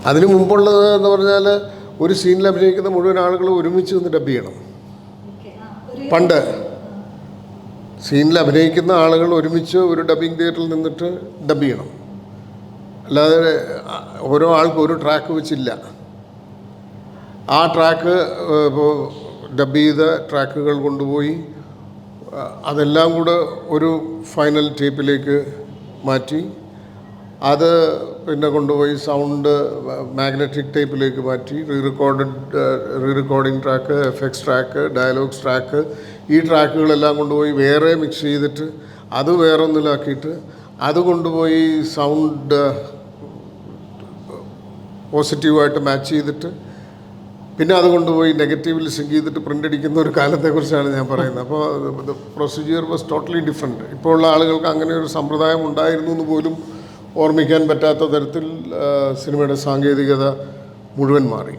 അതിന് മുമ്പുള്ളത് എന്ന് പറഞ്ഞാൽ ഒരു സീനിൽ അഭിനയിക്കുന്ന മുഴുവൻ ആളുകൾ ഒരുമിച്ച് നിന്ന് ഡബ് ചെയ്യണം. പണ്ട് സീനിൽ അഭിനയിക്കുന്ന ആളുകൾ ഒരുമിച്ച് ഒരു ഡബ്ബിംഗ് തിയേറ്ററിൽ നിന്നിട്ട് ഡബ് ചെയ്യണം. അല്ലാതെ ഓരോ ആൾക്കും ഒരു ട്രാക്ക് വെച്ചില്ല. ആ ട്രാക്ക് ഇപ്പോൾ ഡബ് ചെയ്ത ട്രാക്കുകൾ കൊണ്ടുപോയി അതെല്ലാം കൂടെ ഒരു ഫൈനൽ ടേപ്പിലേക്ക് മാറ്റി അത് പിന്നെ കൊണ്ടുപോയി സൗണ്ട് മാഗ്നറ്റിക് ടേപ്പിലേക്ക് മാറ്റി rerecording track, effects track, dialogues track, ഈ ട്രാക്കുകളെല്ലാം കൊണ്ടുപോയി വേറെ മിക്സ് ചെയ്തിട്ട് അത് വേറെ ഒന്നിലാക്കിയിട്ട് അത് കൊണ്ടുപോയി സൗണ്ട് പോസിറ്റീവായിട്ട് മാച്ച് ചെയ്തിട്ട് പിന്നെ അത് കൊണ്ടുപോയി നെഗറ്റീവിൽ സിങ്ക് ചെയ്തിട്ട് പ്രിൻ്റ് അടിക്കുന്ന ഒരു കാലത്തെക്കുറിച്ചാണ് ഞാൻ പറയുന്നത്. അപ്പോൾ the procedure was totally different. ഇപ്പോൾ ഉള്ള ആളുകൾക്ക് അങ്ങനെ ഒരു സമ്പ്രദായം ഉണ്ടായിരുന്നു എന്ന് പോലും ഓർമ്മിക്കാൻ പറ്റാത്ത തരത്തിൽ സിനിമയുടെ സാങ്കേതികത മുഴുവൻ മാറി.